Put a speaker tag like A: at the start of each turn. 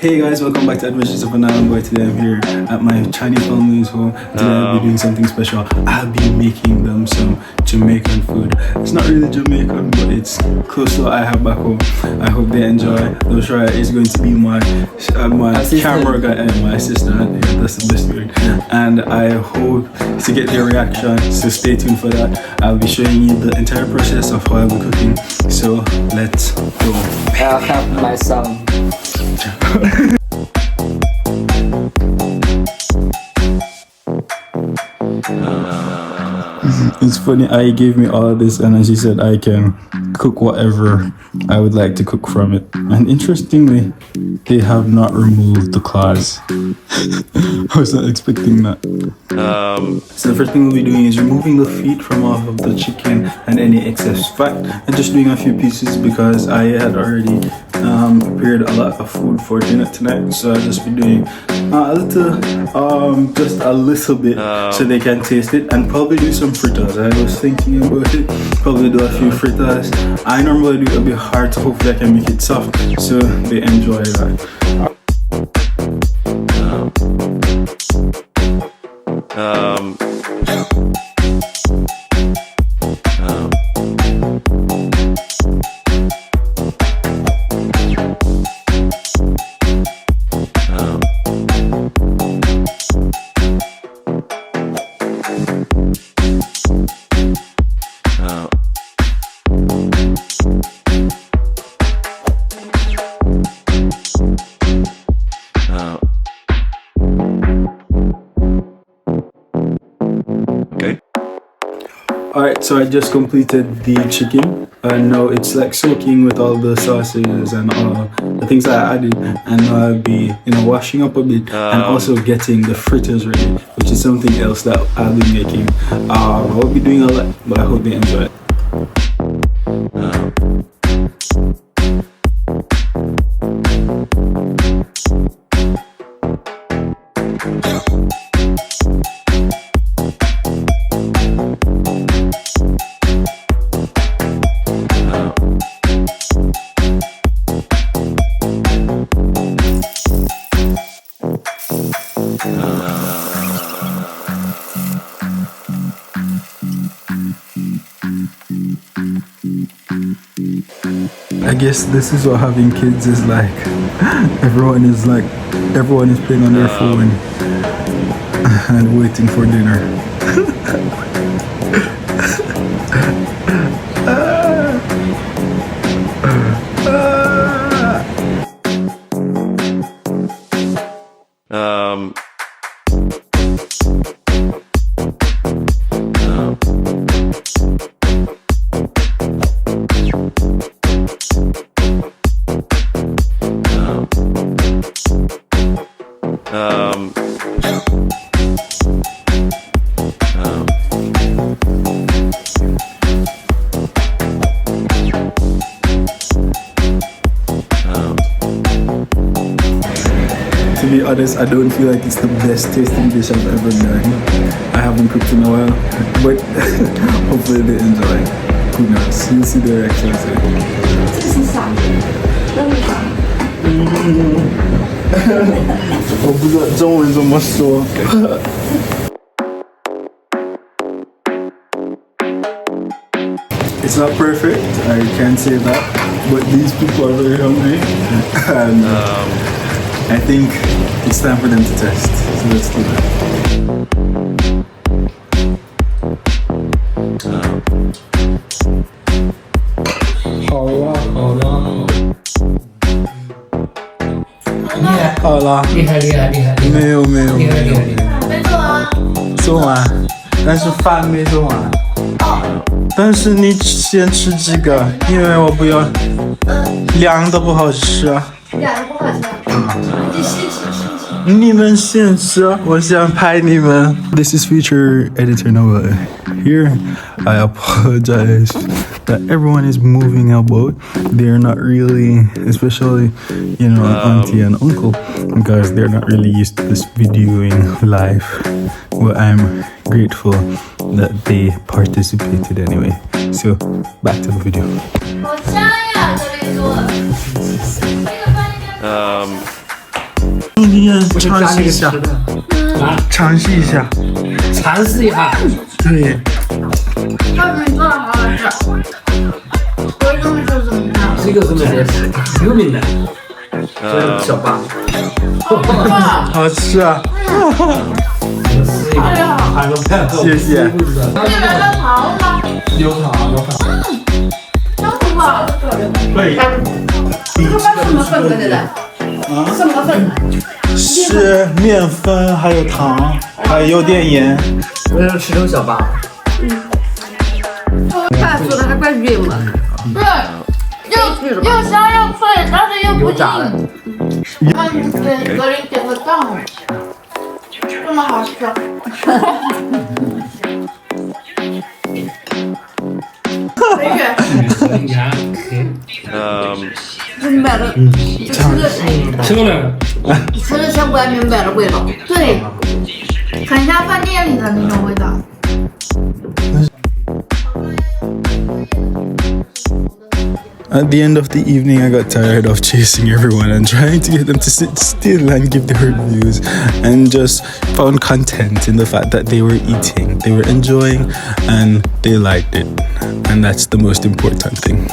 A: Hey guys, welcome back to Adventures of an Island Boy. Today I'm here at my Chinese family's home. Today I'll be doing something special. I'll be making them some Jamaican food. It's not really Jamaican, but it's close to what I have back home. I hope they enjoy. Doshra is going to be my camera guy and my assistant. Yeah, that's the best word. And I hope to get their reaction, so stay tuned for that. I'll be showing you the entire process of how I'll be cooking. So let's go.
B: I'll help my son.
A: It's funny, I gave me all this and she said I can cook whatever I would like to cook from it. And interestingly, they have not removed the claws. I was not expecting that. So the first thing we'll be doing is removing the feet from off of the chicken and any excess fat, and just doing a few pieces because I had already prepared a lot of food for dinner tonight. So I'll just be doing just a little bit so they can taste it, and probably do some fritters. I was thinking about it, probably do a few fritters. I normally do a bit hard, so hopefully I can make it soft so they enjoy that. Alright, so I just completed the chicken and now it's like soaking with all the sauces and all the things that I added, and now I'll be washing up a bit and also getting the fritters ready, which is something else that I'll be making. I won't be doing a lot, but I hope they enjoy it. I guess this is what having kids is like. Everyone is playing on their phone and waiting for dinner. To be honest, I don't feel like it's the best tasting dish I've ever done. I haven't cooked in a while, but hopefully they enjoy. Who knows? You'll see their reaction soon.
C: 这是啥？那是啥？
A: 我不知道中文怎么说。It's not perfect, I can't say that, but these people are very hungry, and I think it's time for them to test. So let's do that. Hào了，
B: 厉害厉害厉害！
A: 没有，
B: 厉害厉害厉害！
C: 没做啊。
A: 做完，但是饭没做完。但是你先吃这个，因为我不要凉的不好吃啊。
C: 凉的不好吃。你先吃。
A: 你们先吃，我想拍你们。This is future editor Noah. Here, I apologize that everyone is moving about. They're not really, especially, auntie and uncle, because they're not really used to this videoing live. Well, I'm grateful that they participated anyway. So, back to the video.
C: 好香呀，这里做。
A: 你也
B: 我就
A: 尝试一下，
B: 吃的啊，
A: 尝试一下。
B: 尝试一下。
A: 对，
C: 要是你做的好好吃，我一定是怎么样？
B: 这个是没得吃，有名的，这是小八。
A: 好吃啊！
B: 试一个，还能配合。
A: 谢谢。
C: 这边的糖吗？
A: 有糖，有糖。
C: 香不好？
A: 对，
C: 这把什么粉跟着的？什么粉？
A: 是面粉，还有糖，还有点盐。
B: 为了吃这种小八。
C: 他做的还怪匀嘛。对，又香又脆，但是又不
B: 油炸的
C: 硬。那你给格林点个赞，这么好吃。回去。
B: 你看，
C: 明白了，就吃
B: 了。
C: 吃的像外面卖的味道，对，很像饭店里的那种味道。
A: At the end of the evening, I got tired of chasing everyone and trying to get them to sit still and give their reviews, and just found content in the fact that they were eating, they were enjoying, and they liked it. And that's the most important thing.